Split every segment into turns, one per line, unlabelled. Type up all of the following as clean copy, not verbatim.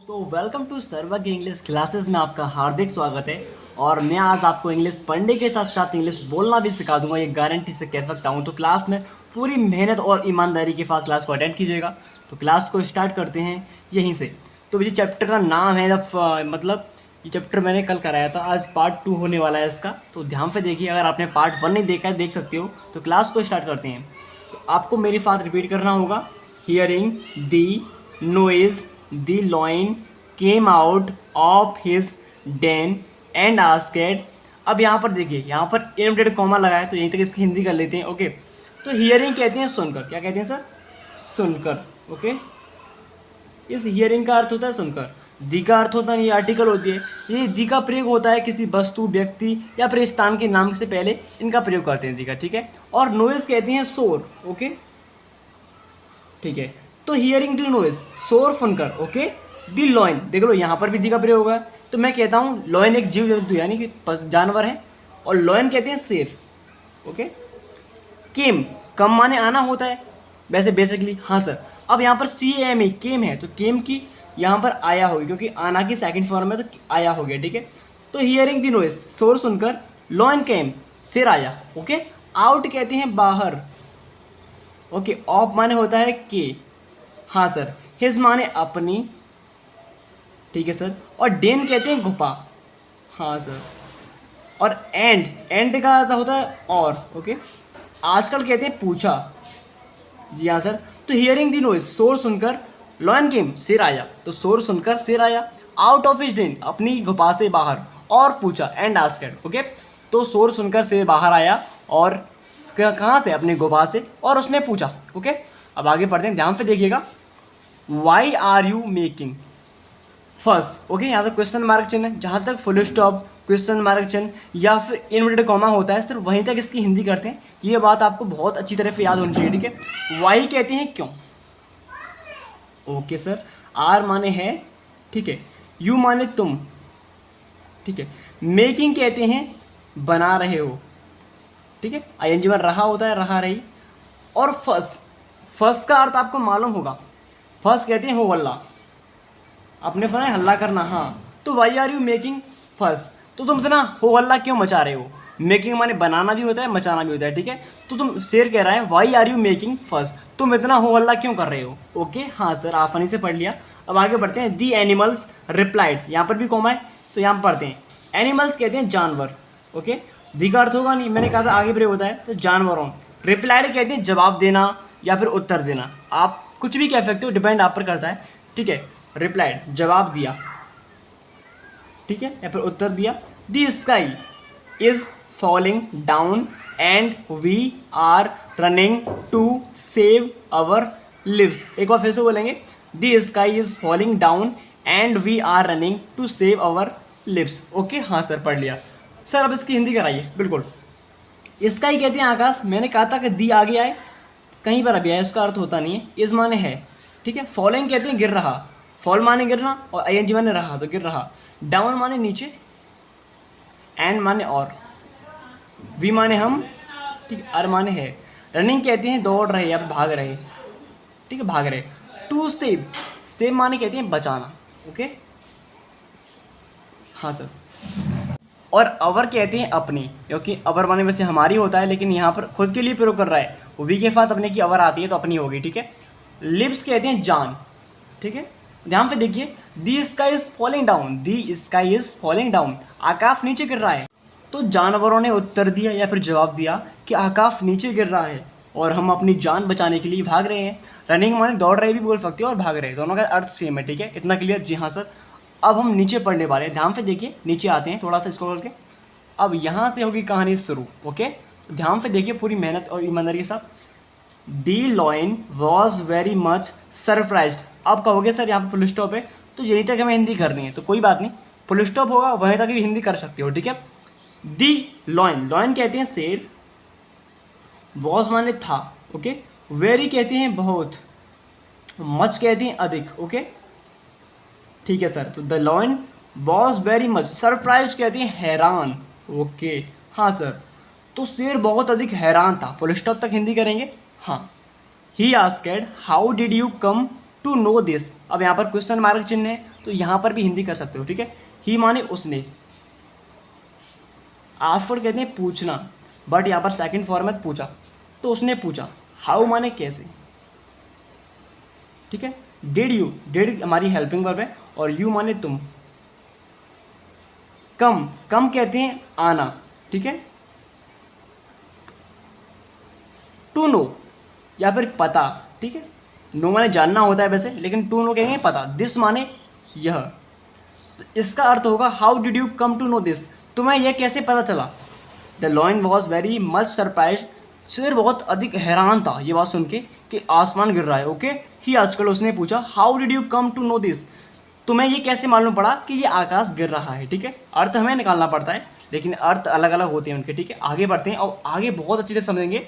तो welcome to सर्वज्ञ English classes में आपका हार्दिक स्वागत है। और मैं आज आपको इंग्लिश पढ़ने के साथ साथ इंग्लिश बोलना भी सिखा दूंगा, ये गारंटी से कह सकता हूँ। तो क्लास में पूरी मेहनत और ईमानदारी के साथ क्लास को अटेंड कीजिएगा। तो क्लास को स्टार्ट करते हैं यहीं से। तो ये चैप्टर का नाम है मतलब ये चैप्टर मैंने कल कराया था, आज पार्ट 2 होने वाला है इसका। तो ध्यान से देखिए, अगर आपने पार्ट 1 नहीं देखा है देख सकते हो। तो क्लास को स्टार्ट करते हैं। तो आपको मेरे साथ रिपीट करना होगा। Hearing the noise the lion came out of his den and asked। अब यहाँ पर देखिए, यहाँ पर इनवर्टेड कॉमा लगा है, तो यहीं तक इसकी हिंदी कर लेते हैं। ओके, तो हियरिंग कहते हैं सुनकर। क्या कहते हैं सर? सुनकर। ओके, इस हियरिंग का अर्थ होता है सुनकर। दी का अर्थ होता है, ये आर्टिकल होती है। ये दी का प्रयोग होता है किसी वस्तु, व्यक्ति या फिर स्थान के नाम से पहले इनका प्रयोग करते हैं दी का, ठीक है। और नॉइज कहते हैं शोर। ओके, ठीक है। तो हियरिंग दी नॉइज, शोर सुनकर। ओके, दी लॉइन, देख लो यहाँ पर भी दी का प्रयोग होगा। तो मैं कहता हूँ लॉइन एक जीव जंतु यानी कि जानवर है, और लॉइन कहते हैं शेर। ओके, केम, कम माने आना होता है वैसे बेसिकली। हाँ सर। अब यहाँ पर CAME केम है, तो केम की यहाँ पर आया होगी, क्योंकि आना की सेकंड फॉर्म है तो आया हो गया, ठीक है। तो हियरिंग दी नॉइज, शोर सुनकर, लॉइन केम, शेर आया। ओके, आउट कहते हैं बाहर। ओके, ऑफ माने होता है के। हाँ सर। हिज माने अपनी, ठीक है सर। और डेन कहते हैं गुफा। हाँ सर। और एंड का अर्थ होता है और। ओके, आजकल कहते हैं पूछा। जी हाँ सर। तो हियरिंग दी नॉइज, शोर सुनकर, लॉयन केम, शेर आया। तो शोर सुनकर शेर आया। आउट ऑफ हिज डेन, अपनी गुफा से बाहर, और पूछा, एंड आस्क्ड। ओके, तो शोर सुनकर शेर बाहर आया, और कहाँ से? अपनी गुफा से, और उसने पूछा। ओके, अब आगे पढ़ते हैं, ध्यान से देखिएगा। Why are you making first. Okay, यहाँ तक क्वेश्चन मार्क चिन्ह है। जहाँ तक फुल स्टॉप, क्वेश्चन मार्क चिन्ह या फिर इनवर्टेड कॉमा होता है, सिर्फ वहीं तक इसकी हिंदी करते हैं। ये बात आपको बहुत अच्छी तरह से याद होनी चाहिए, ठीक है। वाई कहते हैं क्यों। Okay sir. आर माने है, ठीक है। यू माने तुम, ठीक है। मेकिंग कहते हैं बना रहे हो, ठीक है। ING में रहा होता है, रहा रही। और फर्स्ट का अर्थ आपको मालूम होगा। फर्स्ट कहते हैं हो हल्ला, अपने फना हल्ला करना। हाँ, तो why are you making first, तो तुम इतना हो हल्ला क्यों मचा रहे हो। मेकिंग माने बनाना भी होता है, मचाना भी होता है, ठीक है। तो तुम शेर कह रहा है why are you making first, तुम इतना हो हल्ला क्यों कर रहे हो। ओके, हाँ सर, आसानी से पढ़ लिया। अब आगे बढ़ते हैं। दी एनिमल्स रिप्लाइड, यहाँ पर भी कॉमा है, तो यहाँ पर पढ़ते हैं। एनिमल्स कहते हैं जानवर। ओके, दी का अर्थ होगा नहीं, मैंने कहा था आगे प्रयोग होता है, तो जानवरों। रिप्लाइड कहते हैं जवाब देना या फिर उत्तर देना, आप कुछ भी कह सकते हो, डिपेंड आप पर करता है, ठीक है। रिप्लाइड, जवाब दिया, ठीक है, या फिर उत्तर दिया। The sky is falling down and we are running to save our lives. एक बार फिर से बोलेंगे। The sky is falling down and we are running to save our lives. Okay, हाँ सर, पढ़ लिया सर। अब इसकी हिंदी कराइए। बिल्कुल, स्काई कहते हैं आकाश। मैंने कहा था कि दी आगे आए, कहीं पर अभी आए, उसका अर्थ होता नहीं है। इज माने है, ठीक है। फॉलिंग कहते हैं गिर रहा, फॉल माने गिरना, और ING माने रहा, तो गिर रहा। डाउन माने नीचे, एंड माने और, वी माने हम, ठीक है। आर माने है। रनिंग कहते हैं दौड़ रहे या भाग रहे, ठीक है, भाग रहे। टू सेव माने कहते हैं बचाना। ओके, हाँ सर। और अवर कहते हैं अपनी, क्योंकि अवर माने वैसे हमारी होता है, लेकिन यहाँ पर खुद के लिए प्रयोग कर रहा है। वी के साथ अपने की अवर आती है, तो अपनी होगी, ठीक है। लिप्स कहते हैं जान, ठीक है। ध्यान से देखिए। The sky is falling down, the sky is falling down, आकाश नीचे गिर रहा है। तो जानवरों ने उत्तर दिया या फिर जवाब दिया कि आकाश नीचे गिर रहा है और हम अपनी जान बचाने के लिए भाग रहे हैं। रनिंग माने दौड़ रहे भी बोल सकते हो, और भाग रहे, दोनों का अर्थ सेम है, ठीक है। इतना क्लियर? जी हाँ सर। अब हम नीचे पढ़ने वाले हैं, ध्यान से देखिए। नीचे आते हैं, थोड़ा सा स्क्रॉल करके। अब यहाँ से होगी कहानी शुरू। ओके, ध्यान से देखिए, पूरी मेहनत और ईमानदारी के साथ। The lion was very much surprised. अब कहोगे सर यहाँ पर फुल स्टॉप है, तो यहीं तक हमें हिंदी करनी है, तो कोई बात नहीं, फुल स्टॉप होगा वहीं तक भी हिंदी कर सकते हो, ठीक है। दी लॉइन, लॉइन कहते हैं शेर। वॉज माने था। ओके, वेरी कहते हैं बहुत, मच कहते हैं अधिक। ओके, ठीक है सर। तो the lion was very much surprised कहते हैं हैरान। ओके, हाँ सर। तो शेर बहुत अधिक हैरान था, फुल स्टॉप तक हिंदी करेंगे। हाँ, he asked how did you come to know this. अब यहाँ पर क्वेश्चन मार्क चिन्ह है तो यहाँ पर भी हिंदी कर सकते हो, ठीक है। ही माने उसने, आस्क फॉर कहते हैं पूछना, बट यहाँ पर सेकंड फॉर्म है पूछा, तो उसने पूछा। हाउ माने कैसे, ठीक है। डिड यू, डिड हमारी हेल्पिंग वर्ब है और यू माने तुम। कम, कम कहते हैं आना, ठीक है। टू नो या फिर पता, ठीक है। नो माने जानना होता है वैसे, लेकिन टू नो कहेंगे पता। दिस माने यह, तो इसका अर्थ होगा how did you come to know this, तुम्हें यह कैसे पता चला। The lion was very much surprise, शेर बहुत अधिक हैरान था ये बात सुन के कि आसमान गिर रहा है, ओके। ही आजकल उसने पूछा how did you come to know this, तुम्हें ये कैसे मालूम पड़ा कि ये आकाश गिर रहा है, ठीक है। अर्थ हमें निकालना पड़ता है लेकिन अर्थ अलग अलग होते हैं उनके, ठीक है। आगे बढ़ते हैं और आगे बहुत अच्छी तरह समझेंगे।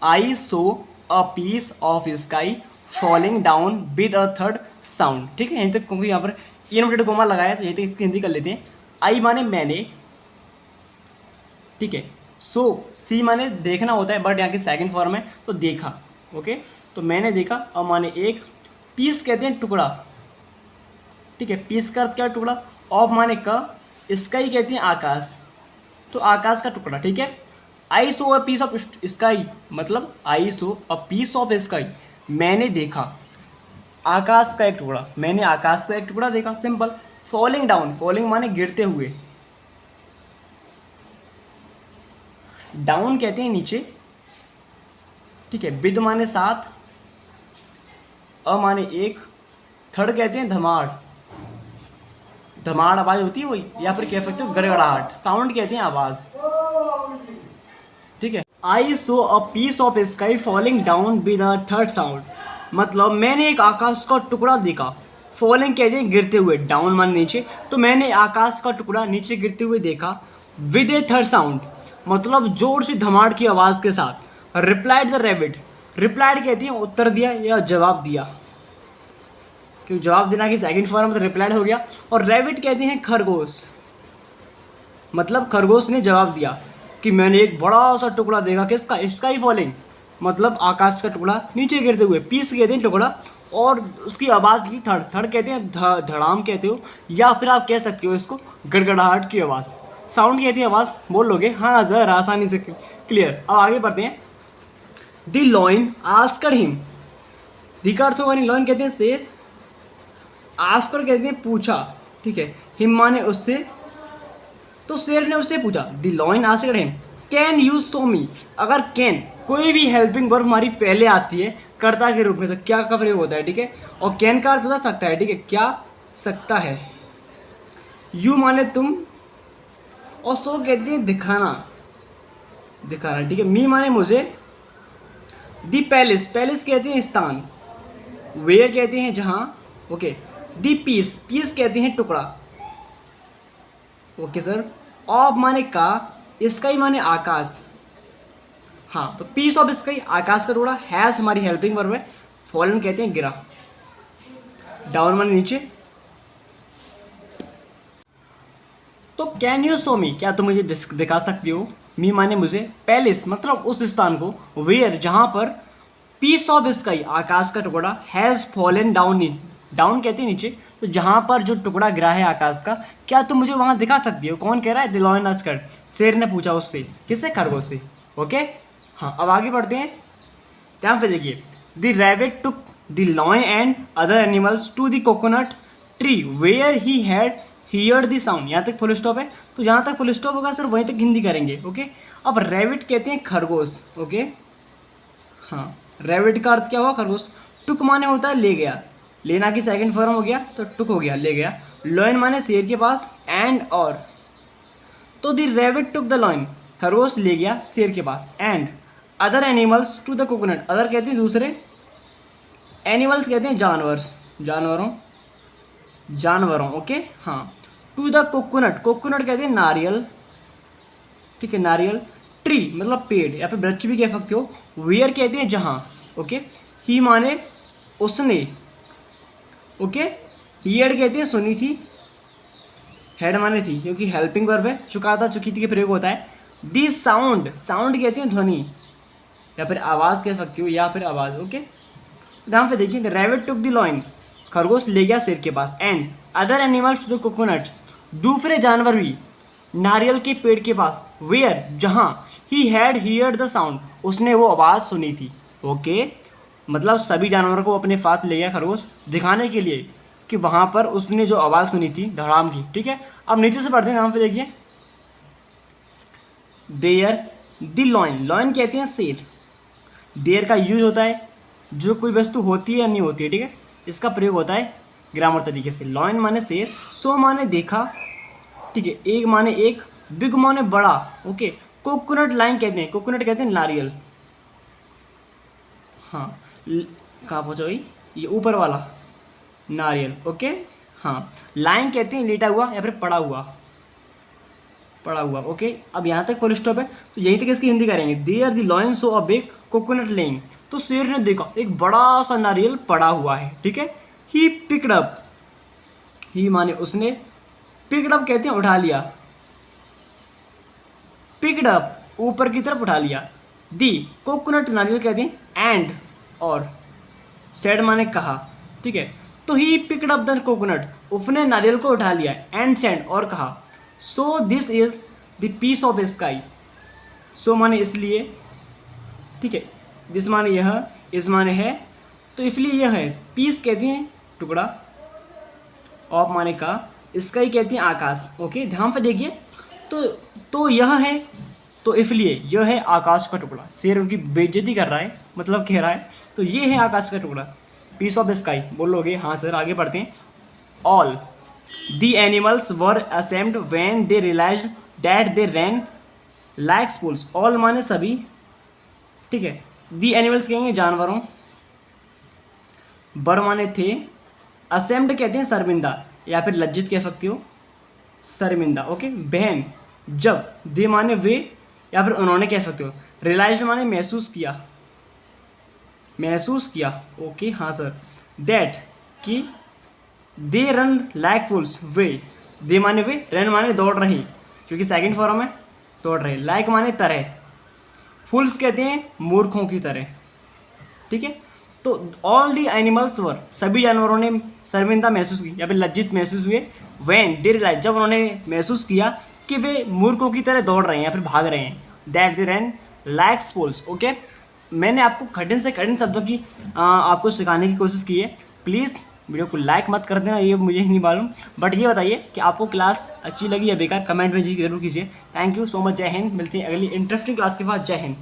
I saw a piece of sky falling down with a third sound, ठीक है। यहीं तक, क्योंकि यहाँ पर इनवर्टेड कोमा लगाया तो यहीं तक इसकी हिंदी कर लेते हैं। आई माने मैंने, ठीक है। सो सी माने देखना होता है, बट यहाँ की सेकंड फॉर्म है तो देखा, ओके। तो मैंने देखा, अब माने एक, पीस कहते हैं टुकड़ा, ठीक है। पीस का अर्थ क्या, टुकड़ा। ऑफ माने का, स्काई कहते हैं आकाश, तो आकाश का टुकड़ा, ठीक है। I saw a piece of sky मतलब आई saw a piece of sky, मैंने देखा आकाश का एक टुकड़ा, मैंने आकाश का एक टुकड़ा देखा, सिंपल। फॉलिंग डाउन, फॉलिंग माने गिरते हुए, डाउन कहते हैं नीचे, ठीक है। विद माने साथ, अ माने एक, थर्ड कहते हैं धमाड़, धमाड़ आवाज होती है वही, या फिर कह सकते हो गड़गड़ाहट, साउंड कहते हैं आवाज, ठीक है। I saw a piece of sky falling down with a third sound, मतलब मैंने एक आकाश का टुकड़ा देखा। फॉलिंग कहते हैं गिरते हुए, डाउन माने नीचे, तो मैंने आकाश का टुकड़ा नीचे गिरते हुए देखा। विद ए थर्ड साउंड मतलब जोर से धमाड़ की आवाज के साथ। रिप्लाइड द रैबिट, रिप्लाइड कहती है उत्तर दिया या जवाब दिया, क्योंकि जवाब देना की सेकंड फॉर्म तो रिप्लाइड हो गया। और रैबिट कहते हैं खरगोश, मतलब खरगोश ने जवाब दिया कि मैंने एक बड़ा सा टुकड़ा देखा, किसका, स्काई फॉलिंग मतलब आकाश का टुकड़ा नीचे गिरते हुए। पीस कहते हैं टुकड़ा, और उसकी आवाज़ भी थर्ड, थर्ड कहते हैं धड़ाम कहते हो, या फिर आप कह सकते हो इसको गड़गड़ाहट की आवाज़। साउंड कहती है आवाज़, बोल लोगे हाँ ज़रा आसानी से क्लियर। अब आगे बढ़ते हैं। द लॉइन आस्क्ड हिम, दी का अर्थ होगा लॉइन कहते हैं शेर, आस्क्ड कहते हैं पूछा, ठीक है। हिम माने उससे, तो शेर ने उससे पूछा। The lion asked him can you show me, अगर कैन कोई भी हेल्पिंग वर्ब हमारी पहले आती है कर्ता के रूप में तो क्या का प्रयोग होता है, ठीक है। और कैन का अर्थ होता सकता है, ठीक है, क्या सकता है। यू माने तुम, और सो कहते हैं दिखाना, दिखाना, ठीक है। मी माने मुझे। दी पैलेस, पैलेस कहते हैं स्थान, वेयर कहते हैं जहां, ओके। दी पीस, पीस कहते हैं टुकड़ा, ओके सर। ऑफ माने का, स्काई माने आकाश, हाँ तो पीस ऑफ स्काई आकाश का टुकड़ा। हैज हमारी हेल्पिंग वर्ब है। फॉलन कहते हैं गिरा, डाउन माने नीचे। तो कैन यू शो मी, क्या तुम मुझे दिखा सकती हो। मी माने मुझे, पैलेस मतलब उस स्थान को, वेयर जहां पर, पीस ऑफ स्काई आकाश का टुकड़ा, हैज फॉलन डाउन, डाउन कहते हैं नीचे, तो जहां पर जो टुकड़ा गिरा है आकाश का, क्या तुम मुझे वहां दिखा सकती हो। कौन कह रहा है, द लॉयन आस्क्ड, शेर ने पूछा उससे, किससे, खरगोश से, ओके। हाँ अब आगे बढ़ते हैं, ध्यान से देखिए। The rabbit took the lion and other animals to the coconut tree where he had heard the sound, यहाँ तक फुल स्टॉप है, तो जहाँ तक फुल स्टॉप होगा सर वहीं तक हिंदी करेंगे, ओके। अब रैबिट कहते हैं खरगोश, ओके। हाँ रैबिट का अर्थ क्या हुआ, खरगोश। टुक माने होता है ले गया, लेना की सेकंड फॉर्म हो गया तो टुक हो गया, ले गया। लॉयन माने शेर के पास, एंड और, तो the rabbit took the lion, खरगोश ले गया शेर के पास। And other animals to the coconut, other कहते हैं दूसरे, एनिमल्स कहते हैं जानवर्स, जानवरों, जानवरों, ओके। हाँ टू द कोकोनट, कोकोनट कहते हैं नारियल, ठीक है, नारियल। ट्री मतलब पेड़ या फिर वृक्ष भी कह सकते हो। वेयर कहते हैं जहाँ, ओके। ही माने उसने, ओके। हियर्ड कहते हैं सुनी थी, हेड माने थी क्योंकि हेल्पिंग वर्ब है, चुका था चुकी थी के प्रयोग होता है। दी साउंड, साउंड कहते हैं ध्वनि या फिर आवाज़ कह सकती हो, या फिर आवाज़, ओके। ध्यान से देखिए, the rabbit took the lion, खरगोश ले गया शेर के पास, and other animals to the coconut, दूसरे जानवर भी नारियल के पेड़ के पास, वेयर जहाँ, ही हैड हियर्ड द साउंड, उसने वो आवाज़ सुनी थी। ओके, मतलब सभी जानवरों को अपने साथ ले गया खरगोश दिखाने के लिए कि वहाँ पर उसने जो आवाज़ सुनी थी धड़ाम की। ठीक है, अब नीचे से पढ़ते हैं, नाम से देखिए, देयर द लॉइन, लॉइन कहते हैं शेर। देयर का यूज होता है जो कोई वस्तु होती है या नहीं होती है। ठीक है, इसका प्रयोग होता है ग्रामर तरीके से। लॉइन माने शेर, सो माने देखा, ठीक है, एक माने एक, बिग माने बड़ा। ओके, कोकोनट लाइन कहते हैं, कोकोनट कहते हैं नारियल। हाँ, कहाँ पहुँचा भाई, ये ऊपर वाला नारियल। ओके, हाँ, लाइन कहते हैं लेटा हुआ या फिर पड़ा हुआ, पड़ा हुआ। ओके, अब यहाँ तक फुल स्टॉप है, तो यहीं तक इसकी हिंदी करेंगे। There the lion saw a big coconut lying, तो शेर ने देखा एक बड़ा सा नारियल पड़ा हुआ है। ठीक है, ही पिकड अप, ही माने उसने, पिकड अप कहते हैं उठा लिया, पिकड अप ऊपर की तरफ उठा लिया। दी कोकोनट नारियल कहते हैं एंड, और सेड माने कहा। ठीक है, तो he picked up the coconut, उसने नारियल को उठा लिया, एंड सेड और कहा, so this is the piece of sky, so माने इसलिए, ठीक है, दिस माने यह, इस माने है, तो इसलिए यह है। पीस कहते हैं टुकड़ा, ऑफ माने का, स्काई कहते हैं आकाश। ओके, ध्यान से देखिए, तो यह है, तो इसलिए यह है आकाश का टुकड़ा। शेर उनकी बेइज्जती कर रहा है, मतलब कह रहा है, तो ये है आकाश का टुकड़ा, पीस ऑफ स्काई। बोलोगे हाँ सर, आगे बढ़ते हैं। All the animals were assembled when they realised that they ran like fools, all माने सभी। ठीक है, दी एनिमल्स कहेंगे जानवरों, बर माने थे, असेम्ड कहते हैं शर्मिंदा या फिर लज्जित कह सकते हो, शर्मिंदा। ओके, बहन जब, दे माने वे या फिर उन्होंने कह सकते हो, रियलाइज माने महसूस किया, महसूस किया। ओके, हाँ सर। दैट कि, दे रन लाइक फूल्स, वे, दे माने वे, रन माने दौड़ रही, क्योंकि सेकंड फॉर्म है, दौड़ रहे, लाइक माने तरह, फूल्स कहते हैं मूर्खों की तरह। ठीक है, तो ऑल दी एनिमल्स वर, सभी जानवरों ने शर्मिंदा महसूस की या फिर लज्जित महसूस हुए, व्हेन दे रियलाइज, जब उन्होंने महसूस किया कि वे मूर्खों की तरह दौड़ रहे हैं या फिर भाग रहे हैं। That they run like fools. Okay, मैंने आपको कठिन से कठिन शब्दों की आपको सिखाने की कोशिश की है। प्लीज़ वीडियो को लाइक मत कर देना, ये मुझे नहीं मालूम, बट ये बताइए कि आपको क्लास अच्छी लगी या बेकार, कमेंट में जी जरूर कीजिए। थैंक यू सो मच, जय हिंद। मिलते हैं अगली इंटरेस्टिंग क्लास के बाद। जय हिंद।